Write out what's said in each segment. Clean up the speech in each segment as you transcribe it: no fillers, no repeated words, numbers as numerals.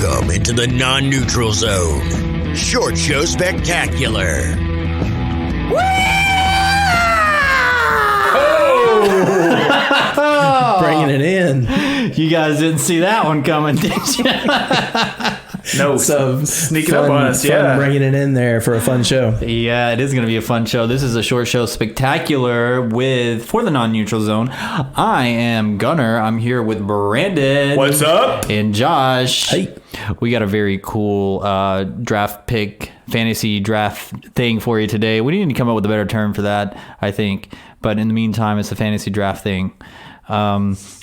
Welcome into the non-neutral zone. Short Show Spectacular. Bringing it in. You guys didn't see that one coming, did you? No, So sneaking up on us, fun bringing it in there for a fun show. Yeah, it is going to be a fun show. This is a Short Show Spectacular for the non-neutral zone. I am Gunner. I'm here with Brandon. What's up? And Josh. Hey. We got a very cool draft pick, fantasy draft thing for you today. We need to come up with a better term for that, I think. But in the meantime, it's a fantasy draft thing. Is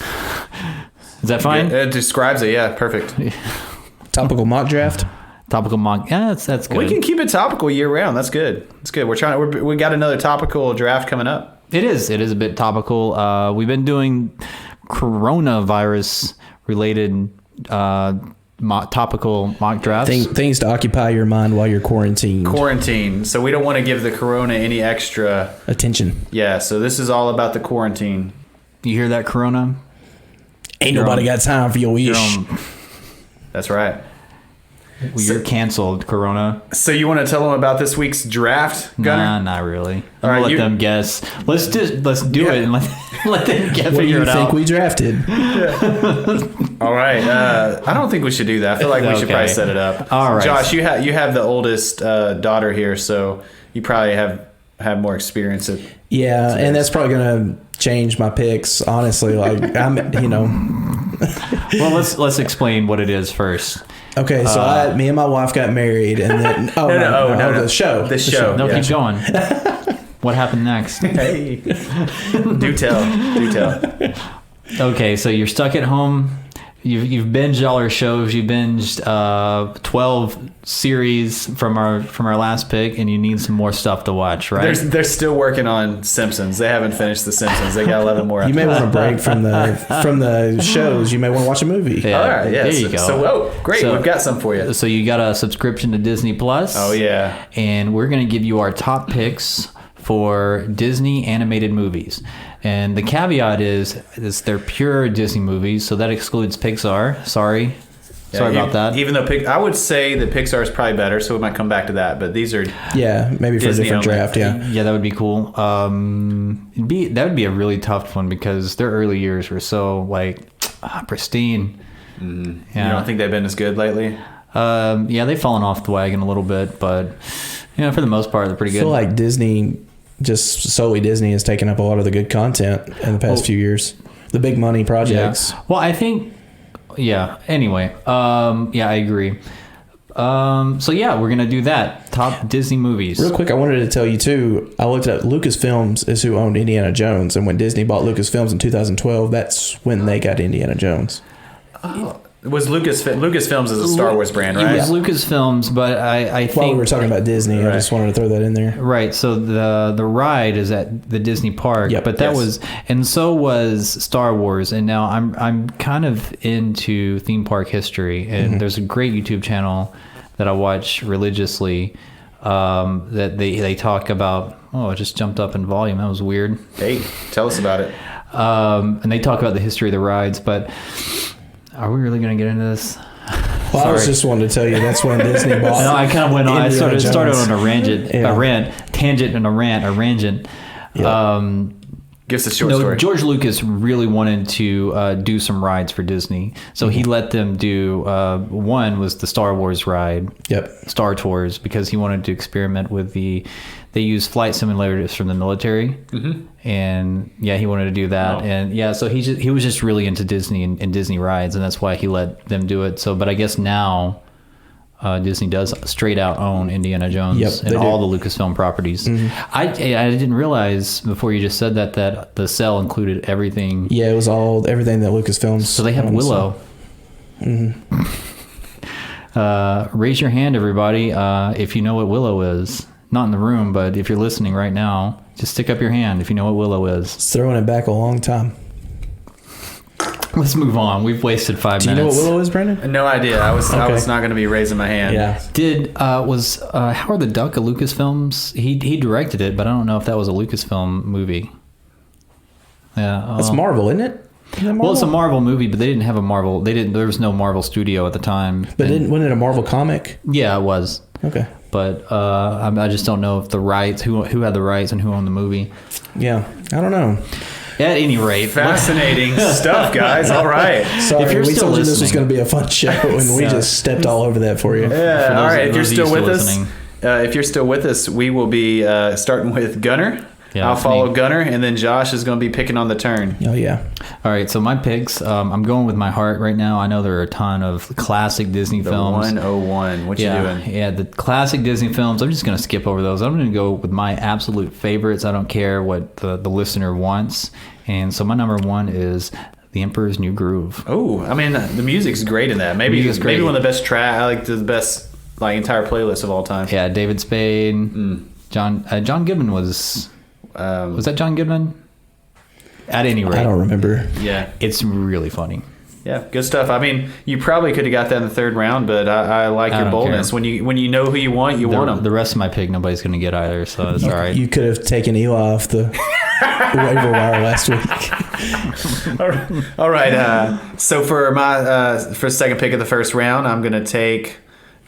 that fine? Yeah, it describes it, yeah, perfect. Topical mock draft. Topical mock. Yeah, that's good. We can keep it topical year round. That's good. That's good. We got another topical draft coming up. It is a bit topical. We've been doing coronavirus related topical mock drafts. Things to occupy your mind while you're quarantined. Quarantine. So we don't want to give the corona any extra Attention. Yeah, so this is all about the quarantine. You hear that, Corona? Ain't nobody got time for your wish. That's right. You're canceled, Corona. So you want to tell them about this week's draft, Gunner? Nah, not really. All I'm right, gonna let them guess. Let's do it and let them get What do figure you it think out. we drafted? All right. I don't think we should do that. I feel like we should Okay. probably set it up. All right. Josh, you have the oldest daughter here, so you probably have more experience at. Yeah, and that's probably gonna change my picks. Honestly, like I'm, Well, let's explain what it is first. Okay, so me and my wife got married, and then No. the show. The show. No, Yeah. keep going. What happened next? Hey. Do tell. Okay, so you're stuck at home. You've binged all our shows. You binged 12 series from our last pick, and you need some more stuff to watch, right? They're still working on Simpsons. They haven't finished the Simpsons. They got 11 more. You may want to break from the shows. You may want to watch a movie. Yeah, All right. Yeah. there you go. So great. So- We've got some for you. So you got a subscription to Disney Plus. Oh yeah. And we're going to give you our top picks for Disney animated movies. And the caveat is they're pure Disney movies, so that excludes Pixar. Sorry about that. Even though I would say that Pixar is probably better, so we might come back to that. But these are Yeah, maybe for Disney a different only. draft. Yeah. Yeah, that would be cool. That would be a really tough one because their early years were so pristine. You don't think they've been as good lately? Yeah, they've fallen off the wagon a little bit, but for the most part, they're pretty I good. feel like Disney, just solely Disney, has taken up a lot of the good content in the past few years. The big money projects. Yeah. Well, I think. Yeah. Anyway. Yeah, I agree. So yeah, we're gonna do that. Top Disney movies. Real quick, I wanted to tell you too. I looked at Lucasfilms is who owned Indiana Jones, and when Disney bought Lucasfilms in 2012, that's when they got Indiana Jones. It was Lucasfilms is a Star Wars brand, It right? was Lucasfilms, but I think While we were talking about Disney, I just wanted to throw that in there. right. So the ride is at the Disney park, Yep. but that Yes. was, and so was Star Wars. And now I'm kind of into theme park history, and there's a great YouTube channel that I watch religiously. That they talk about. Oh, it just jumped up in volume. That was weird. Hey, tell us about it. And they talk about the history of the rides, but are we really going to get into this? Well, I was Sorry. just wanting to tell you that's when Disney bought. No, I kind of went on. I Indiana started Jones. on a tangent and a rant. Yeah. Give us a short story. George Lucas really wanted to do some rides for Disney, so he let them do. One was the Star Wars ride, Yep. Star Tours, because he wanted to experiment with they use flight simulators from the military, and yeah, he wanted to do that, and yeah, so he was just really into Disney and Disney rides, and that's why he let them do it. So, but I guess now Disney does straight out own Indiana Jones Yep, and they all do. the Lucasfilm properties. I didn't realize before you just said that the sale included everything. Yeah, it was everything that Lucasfilms. So they have owns, Willow. Raise your hand, everybody, if you know what Willow is. Not in the room, but if you're listening right now, just stick up your hand if you know what Willow is. It's throwing it back a long time. Let's move on. We've wasted 5 Do you know minutes. what Willow is, Brandon? No idea. I was not Okay. going to be raising my hand. Yeah. Did was Howard the Duck a Lucasfilms? He directed it, but I don't know if that was a Lucasfilm movie. Yeah, That's Marvel, isn't it? Well, it's a Marvel movie, but they didn't have a Marvel. They didn't. There was no Marvel studio at the time. But wasn't it a Marvel comic? Yeah, it was. Okay. But I just don't know if the rights, who had the rights and who owned the movie. Yeah, I don't know. At any rate, Fascinating stuff, guys. All right. Sorry, If you're we still told you this was listening- going to be a fun show, and we just stepped all over that for you. Yeah. For All those- right. If you're those of you still with us, listening. if you're still with us, we will be starting with Gunner. Yeah, I'll that's follow me. Gunner, and then Josh is going to be picking on the turn. Oh yeah. All right, so my picks. I'm going with my heart right now. I know there are a ton of classic Disney The films. 101. What you doing? Yeah, the classic Disney films. I'm just going to skip over those. I'm going to go with my absolute favorites. I don't care what the listener wants. And so my number one is The Emperor's New Groove. Oh, I mean, the music's great in that. Maybe Music's great. maybe one of the best I like the best entire playlist of all time. Yeah, David Spade. John Goodman was that John Goodman? At any rate, I don't remember. Yeah. it's really funny. Yeah, good stuff. I mean, you probably could have got that in the third round, but I like your don't boldness. care. When you know who you want, you want them. The rest of my pick, nobody's going to get either, so it's all right. You could have taken Eli off the waiver wire last week. All right. So for my for second pick of the first round, I'm going to take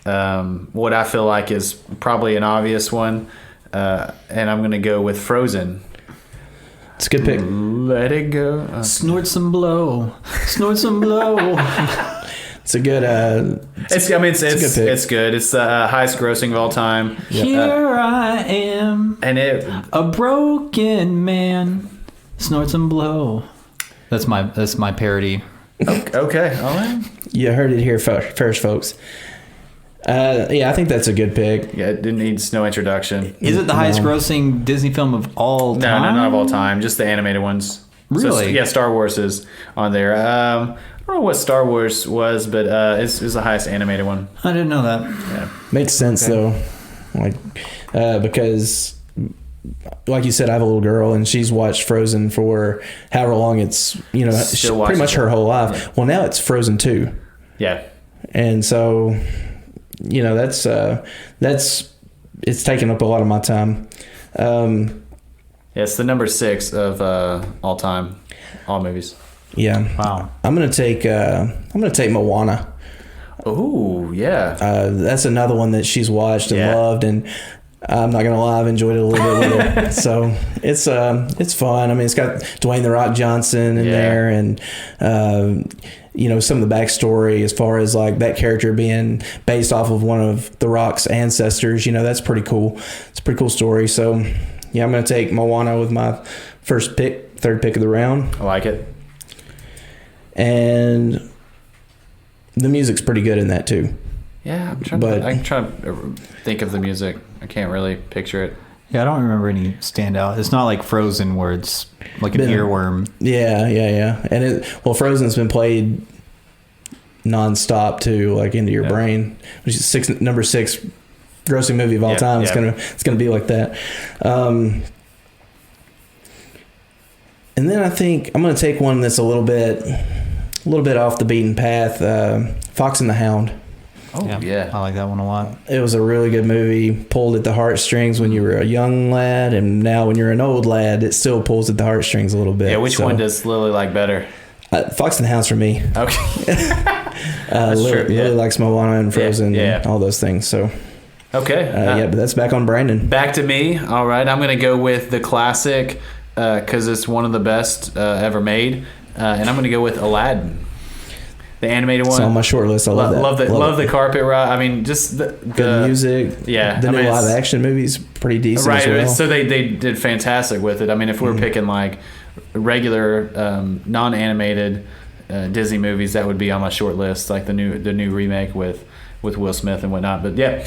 what I feel like is probably an obvious one, and I'm going to go with Frozen. It's a good pick. Let it go. Snort some blow. Snort some blow. It's a good. It's good pick. It's good. It's the highest grossing of all time. Here I am, And it a broken man. Snort some blow. That's my parody. okay. All right. You heard it here first, folks. Yeah, I think that's a good pick. Yeah, it needs no introduction. Is it the highest grossing Disney film of all No, time? not of all time. Just the animated ones. Really? So, yeah, Star Wars is on there. I don't know what Star Wars was, but it's the highest animated one. I didn't know that. Yeah. Makes sense though, like because, like you said, I have a little girl and she's watched Frozen for however long it's Still pretty watches much her it. whole life. Well, now it's Frozen 2, Yeah. and so that's it's taken up a lot of my time. Yeah, it's the number 6 of all time, all movies. Yeah, Wow. I'm gonna take Moana. Oh, yeah. That's another one that she's watched and Yeah. loved, and I'm not gonna lie, I've enjoyed it a little bit with her. So it's fun. I mean, it's got Dwayne the Rock Johnson in Yeah. there, and some of the backstory as far as like that character being based off of one of the Rock's ancestors. That's pretty cool. It's a pretty cool story. So yeah, I'm gonna take Moana with my third pick of the round, I like it. and the music's pretty good in that too. Yeah, I'm trying to think of the music. I can't really picture it. Yeah, I don't remember any standout. It's not like Frozen where it's like an earworm. Yeah. And Frozen's been played nonstop too, like into your brain, which is number 6 grossing movie of all time. Yeah. It's gonna be like that. And then I think I'm gonna take one that's a little bit off the beaten path. Fox and the Hound. Oh, yeah. I like that one a lot. It was a really good movie. Pulled at the heartstrings when you were a young lad, and now when you're an old lad, it still pulls at the heartstrings a little bit. Yeah, which So, one does Lily like better? Fox and the Hound's for me. Okay. Lily, true, yeah. Lily likes Moana and Frozen Yeah. and all those things. So Okay. yeah, but that's back on Brandon. Back to me. All right. I'm going to go with the classic because it's one of the best ever made. And I'm going to go with Aladdin. The animated one. It's on my short list. I love that. Love the carpet ride. I mean, just the Good music. Yeah, the I new mean, live it's- action movie's pretty decent Right. as well. So they did fantastic with it. I mean, if we're picking like regular non-animated Disney movies, that would be on my short list, like the new remake with Will Smith and whatnot. But yeah,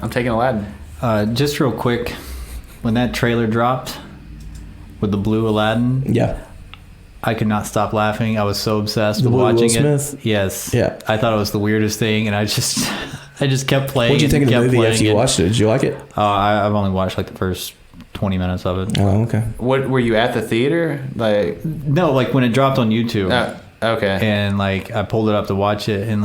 I'm taking Aladdin. Just real quick, when that trailer dropped with the blue Aladdin, Yeah. I could not stop laughing. I was so obsessed The with blue watching Will it. Smith? Yes. Yeah. I thought it was the weirdest thing, and I just kept playing. What did you think of the kept movie playing after you it. watched it? Did you like it? I've only watched like the first 20 minutes of it. Oh, okay. What were you at the theater? Like, No, like when it dropped on YouTube. okay. And like I pulled it up to watch it, and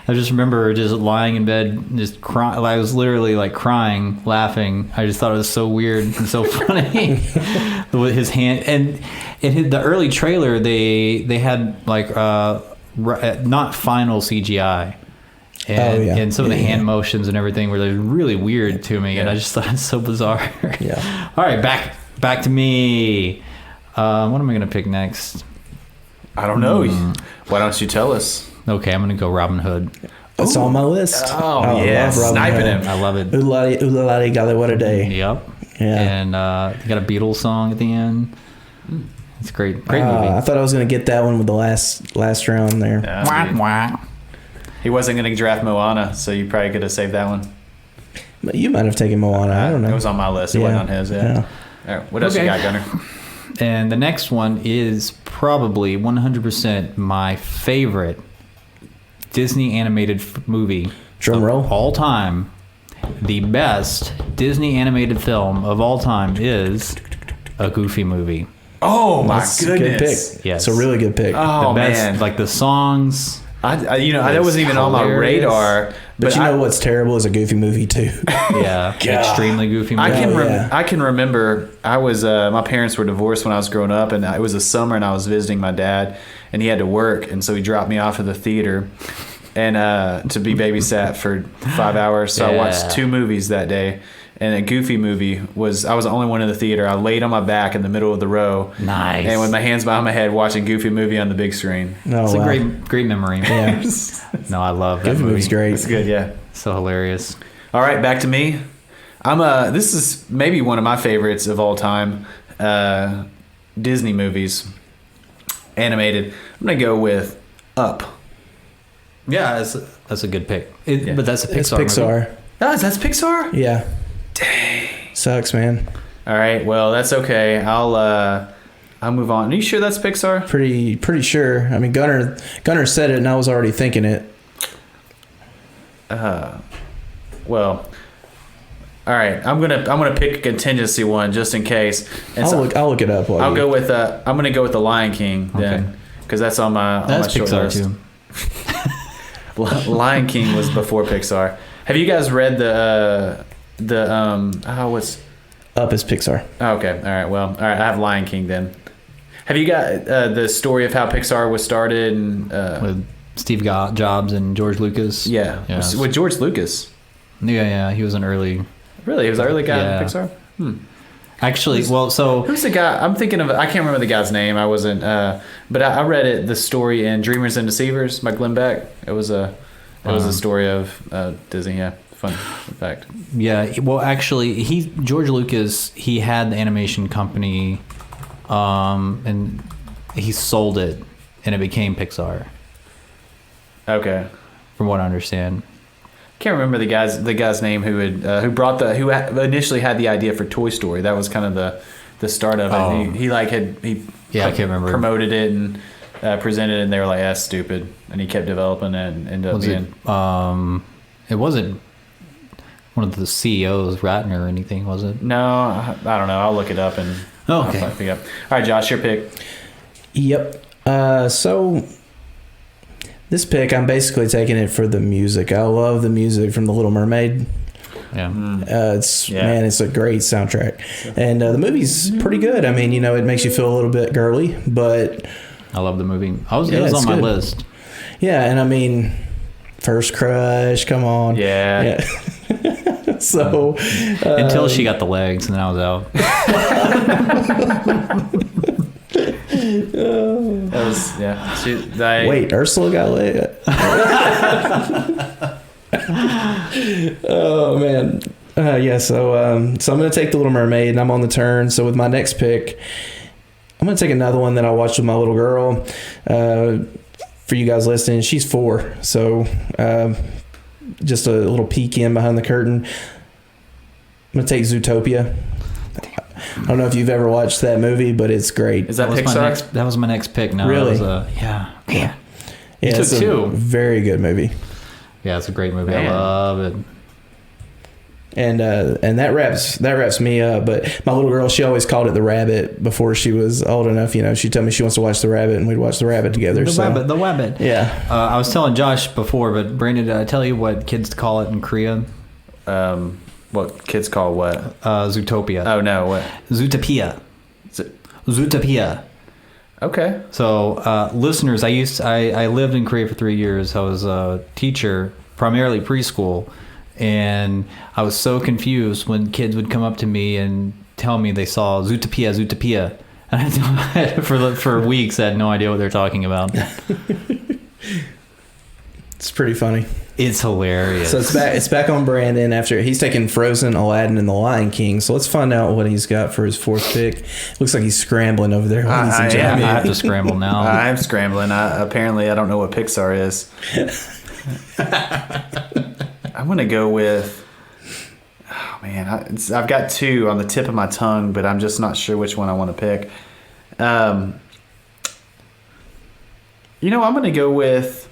I just remember just lying in bed, just crying. I was literally like crying, laughing. I just thought it was so weird and so funny with his hand. And the early trailer, they had like not final CGI. And some of the hand motions and everything were like really weird to me, and I just thought it's so bizarre. Yeah. All right, back to me. What am I gonna pick next? I don't know. Why don't you tell us? Okay, I'm gonna go Robin Hood. It's on my list. Oh, yeah, love Robin sniping Hood. him. I love it. Ooh-la-di, golly, what a day. Yep. Yeah. And you got a Beatles song at the end. It's great. Great movie. I thought I was going to get that one with the last round there. Wah, wah. He wasn't going to draft Moana, so you probably could have saved that one. But you might have taken Moana. I don't know. It was on my list. It wasn't on his. Yeah. All right, what else you got, Gunner? And the next one is probably 100% my favorite Disney animated movie. Drum roll. Of all time. The best Disney animated film of all time is a Goofy movie. Oh my That's goodness! a good pick. Yes. It's a really good pick. Oh The best, man, like the songs. that wasn't even on my hilarious. radar. but you know what's terrible is a Goofy movie too. Yeah, extremely Goofy movie. I can remember. I was my parents were divorced when I was growing up, and it was a summer, and I was visiting my dad, and he had to work, and so he dropped me off at the theater, and to be babysat for 5 hours. So I watched 2 movies that day. And a Goofy movie was, I was the only one in the theater. I laid on my back in the middle of the row. Nice. And with my hands behind my head watching Goofy movie on the big screen. Oh, It's wow. a great memory. Yeah. No, I love that Goofy movie. movie's great. It's good, yeah. So hilarious. All right, back to me. This is maybe one of my favorites of all time. Disney movies. Animated. I'm going to go with Up. Yeah, that's a good pick. But that's a Pixar. It's Pixar. movie. Oh, that's Pixar? Yeah. Dang. Sucks, man. All right, well, that's okay. I'll move on. Are you sure that's Pixar? Pretty sure. I mean, Gunnar said it, and I was already thinking it. Well, all right. I'm gonna pick a contingency one just in case. And I'll look it up. I'm gonna go with the Lion King then, because that's on my That's short Pixar list. too. Lion King was before Pixar. Have you guys read what's Up is Pixar. okay? All right. Well, all right. I have Lion King then. Have you got the story of how Pixar was started and With Steve Jobs and George Lucas. yeah, with George Lucas? Yeah, he was an early. Really, he was the early guy Yeah. in Pixar. Actually, Who's the guy? I'm thinking of. I can't remember the guy's name. I wasn't. But I read it. The story in Dreamers and Deceivers by Glenn Beck. It was a story of Disney. Yeah, fun fact. yeah. Well, actually, George Lucas, he had the animation company, and he sold it, and it became Pixar. Okay. From what I understand. Can't remember the guy's name who initially had the idea for Toy Story. That was kind of the start of it. Oh. He I can't remember. promoted it and presented it, and they were like, "That's stupid," and he kept developing it and ended up being. It wasn't one of the CEOs, Ratner, or anything, was it? No, I don't know. I'll look it up and Okay. I'll pick it up. All right, Josh, your pick. Yep. So this pick, I'm basically taking it for the music. I love the music from The Little Mermaid. Yeah. Man, it's a great soundtrack, and the movie's pretty good. I mean, it makes you feel a little bit girly, but I love the movie. It was it's on my good. list. yeah, and I mean, first crush, come on, Yeah. So Until she got the legs, and then I was out. That was wait, Ursula got laid. Oh man, yeah. So I'm gonna take The Little Mermaid, and I'm on the turn. So with my next pick, I'm gonna take another one that I watched with my little girl. For you guys listening, she's 4, so just a little peek in behind the curtain. I'm gonna take Zootopia. I don't know if you've ever watched that movie, but it's great. Is that was Pixar? that was my next pick. No, Really? Yeah. Yeah, took it's a 2. very good movie. Yeah, it's a great movie. Man. I love it. And that wraps me up. But my little girl, she always called it The Rabbit before she was old enough. You know, she'd tell me she wants to watch The Rabbit, and we'd watch The Rabbit together. The Rabbit. Yeah. I was telling Josh before, but Brandon, did I tell you what kids call it in Korea? What kids call what? Zootopia. Oh no, what? Zootopia. Zootopia. Okay. So, listeners, I lived in Korea for 3 years. I was a teacher, primarily preschool, and I was so confused when kids would come up to me and tell me they saw Zootopia, and for weeks I had no idea what they're talking about. It's pretty funny. It's hilarious. So it's back on Brandon after he's taken Frozen, Aladdin, and The Lion King. So let's find out what he's got for his fourth pick. Looks like he's scrambling over there. Ladies and I gentlemen. have to scramble now. I'm scrambling. Apparently, I don't know what Pixar is. I'm gonna go with. Oh man, I've got two on the tip of my tongue, but I'm just not sure which one I want to pick. I'm gonna go with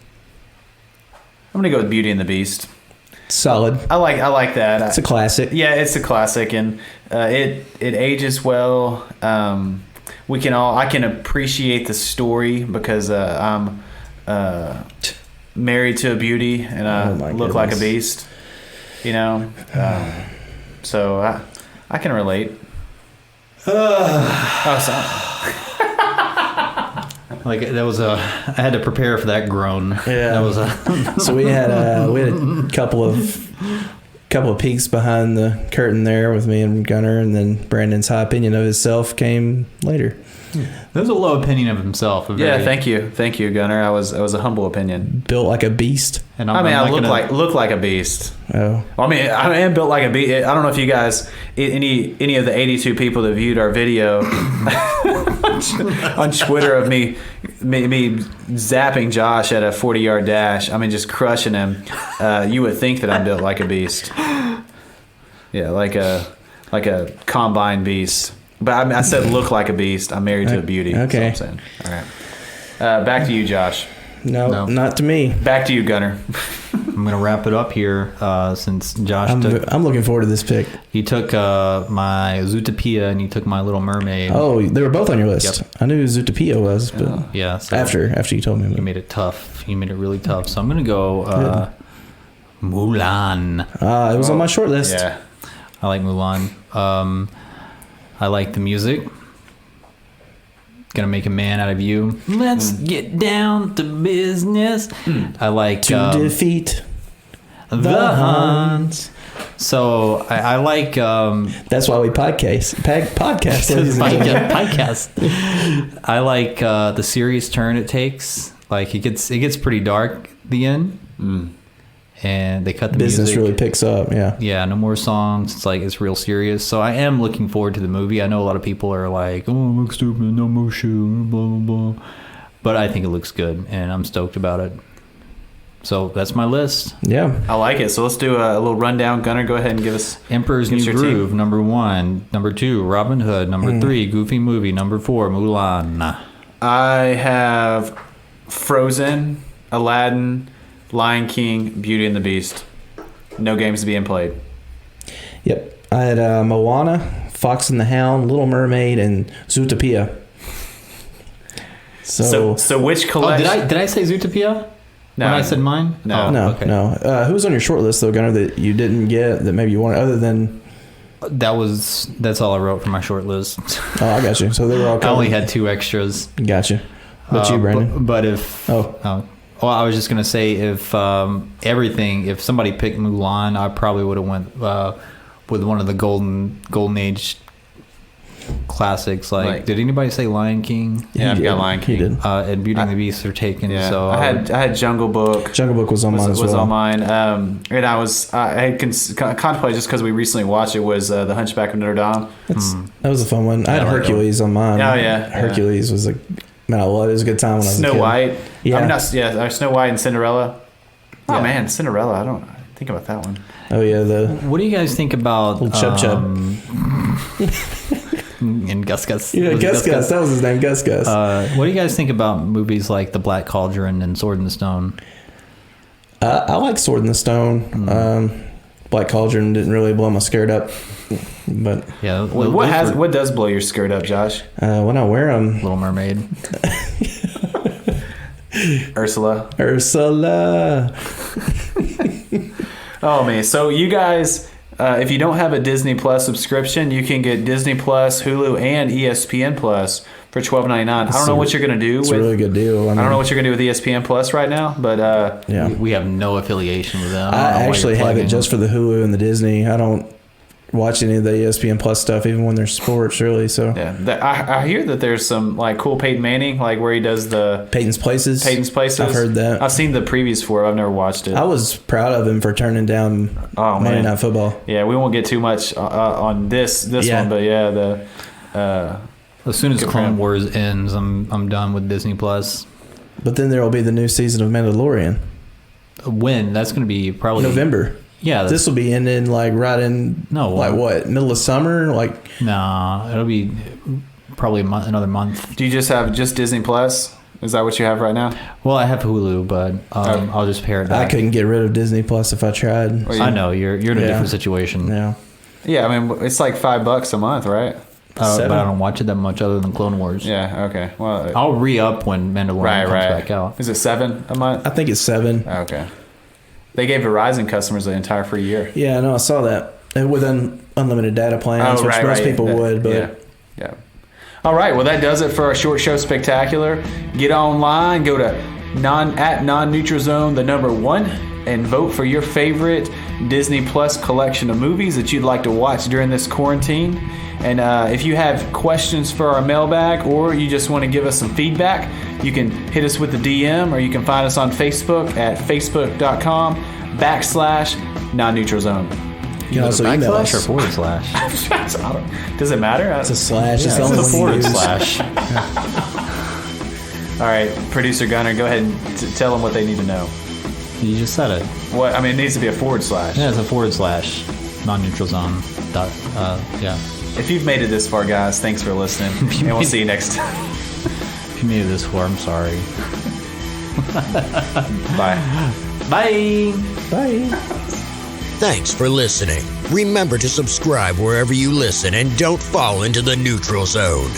Beauty and the Beast. Solid. I like that. It's a classic. Yeah, it's a classic, and it ages well. I can appreciate the story because I'm married to a beauty and I look like a beast. You know, so I can relate. Like that was I had to prepare for that groan. Yeah. That was So we had a couple of peeks behind the curtain there with me and Gunner, and then Brandon's high opinion of himself came later. That was a low opinion of himself. Thank you, Gunner. I was a humble opinion. Built like a beast. And I look like a beast. Oh. I mean, I am built like a beast. I don't know if you guys, any of the 82 people that viewed our video on Twitter of me zapping Josh at a 40-yard dash. I mean, just crushing him. You would think that I'm built like a beast. Yeah, like a combine beast. But I said look like a beast. I'm married to a beauty. Okay. That's what I'm saying. All right. Back to you, Josh. No, not to me. Back to you, Gunner. I'm gonna wrap it up here since Josh I'm looking forward to this pick. He took my Zootopia and he took My Little Mermaid. Oh, they were both on your list. Yep. I knew who Zootopia was, but Yeah. So after you told me. he made it tough. He made it really tough. So I'm gonna go Mulan. It was on my short list. Yeah. I like Mulan. I like the music. Gonna make a man out of you. Let's get down to business. I like To defeat the Huns. So I like. That's why we podcast. ladies and gentlemen. podcast. I like the serious turn it takes. Like it gets pretty dark at the end, and they cut the Business music. really picks up. Yeah. Yeah, no more songs. It's real serious. So I am looking forward to the movie. I know a lot of people are like, "Oh, it looks stupid, no motion, blah blah blah," but I think it looks good, and I'm stoked about it. So that's my list. Yeah. I like it. So let's do a little rundown. Gunner, go ahead and give us Emperor's give us New your Groove, team. number 1. Number 2, Robin Hood. Number 3, Goofy Movie. Number 4, Mulan. I have Frozen, Aladdin, Lion King, Beauty and the Beast. No games being played. Yep. I had Moana, Fox and the Hound, Little Mermaid, and Zootopia. So which Oh, collection? did I say Zootopia? No. When I said mine? No. Oh, No, okay. no. Who was on your short list though, Gunner, that you didn't get that maybe you wanted other than? That's all I wrote for my short list. Oh, I got you. So they were all I covered. only had 2 extras. Gotcha. But you, Brandon? But if Oh. well, I was just gonna say if somebody picked Mulan, I probably would have went with one of the golden age classics. Like, did anybody say Lion King? Yeah, I've got Lion King. He did. And Beauty and the Beast are taken. Yeah. So I had Jungle Book. Jungle Book was on mine as well. Was on mine. And I had contemplated just because we recently watched it was The Hunchback of Notre Dame. That was a fun one. I had I like Hercules on mine. Oh, yeah. Hercules was man, I love it. It was a good time when I was a Snow kid. White. Yeah. Snow White and Cinderella. Oh Yeah. man, Cinderella. I don't think about that one. Oh yeah, the what do you guys think about Little Chub Chub. and Gus Gus? yeah, Was it Gus Gus. That was his name, Gus Gus. What do you guys think about movies like The Black Cauldron and Sword in the Stone? I like Sword in the Stone. Black Cauldron didn't really blow my skirt up. But Yeah. What does blow your skirt up, Josh? when I wear them, Little Mermaid. Ursula. Oh man! So you guys, if you don't have a Disney Plus subscription, you can get Disney Plus, Hulu, and ESPN Plus for $12.99. I don't know what you're gonna do. It's a really good deal. I don't know what you're gonna do with ESPN Plus right now, but Yeah, We have no affiliation with them. I actually have it just for the Hulu and the Disney. I don't watch any of the ESPN Plus stuff, even when there's sports, really. So yeah, I hear that there's some like cool Peyton Manning, like where he does the Peyton's Places. I've heard that. I've seen the previews for it. I've never watched it. I was proud of him for turning down Monday Night Football. Yeah, we won't get too much on this one, but yeah, As soon as Good for Clone him. Wars ends, I'm done with Disney Plus. But then there will be the new season of Mandalorian. When? That's going to be probably November. Yeah. This will be ending like right in middle of summer, like Nah, it'll be probably another month. Do you just have Disney Plus? Is that what you have right now? Well, I have Hulu, but I'll just pair it back. I couldn't get rid of Disney Plus if I tried. Well, I know you're in a Yeah. different situation. Yeah. Yeah, I mean it's like $5 a month, right? But I don't watch it that much other than Clone Wars. Yeah. Okay. Well, I'll re-up when Mandalorian comes back out. Is it $7 a month? I think it's 7. Okay. They gave Verizon customers an entire free year. Yeah, no, I saw that. And with unlimited data plans, which most people would, but yeah. All right, well that does it for our short show spectacular. Get online, go to non-neutral zone, the number 1, and vote for your favorite Disney Plus collection of movies that you'd like to watch during this quarantine. And if you have questions for our mailbag, or you just want to give us some feedback, you can hit us with the DM, or you can find us on Facebook at facebook.com/non-neutral zone. you can also email Backslash or us. forward slash? Does it matter? It's a slash. It's the It's only a one forward you use. slash. All right, producer Gunner, go ahead and tell them what they need to know. You just said it. What? I mean, it needs to be a forward slash. Yeah, it's a forward slash. Non-neutral zone. Yeah. If you've made it this far, guys, thanks for listening, and we'll see you next time. If you made it this far, I'm sorry. Bye. Bye. Bye. Thanks for listening. Remember to subscribe wherever you listen and don't fall into the neutral zone.